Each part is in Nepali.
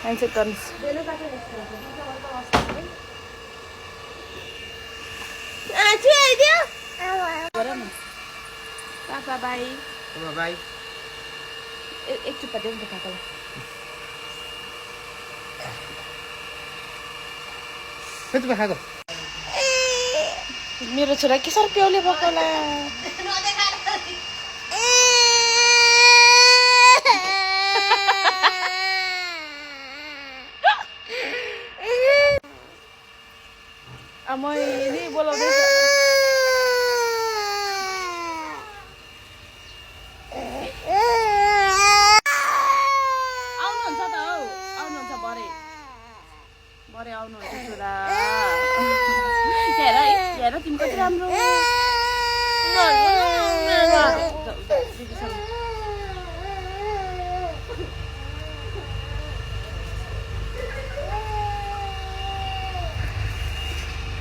Handshake गर्नुस् पापा बाई बाई एक चुप्पा देऊ न त काकालाई कति खाएको मेरो छोरा के साह्रो प्याउले भएको होला मैले बोलाउँदैछ आउनुहुन्छ त हौ आउनुहुन्छ भरे आउनुहुन्छ छोरा हेर हेर तिमी कति राम्रो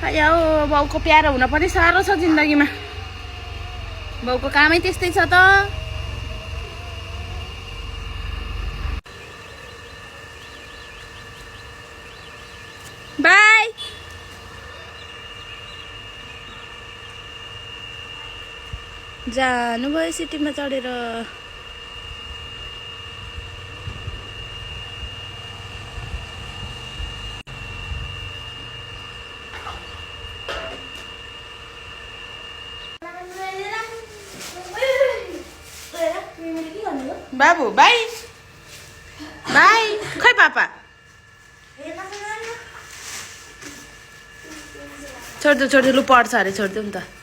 आयो बाउको प्यारो हुन पनि साह्रो छ जिन्दगीमा बाउको कामै त्यस्तै छ त बाई जानुभयो सिटीमा चढेर बाबु बाई बाई खै पापा छोडिदेऊ लु पढ्छ अरे छोडिदेऊ नि त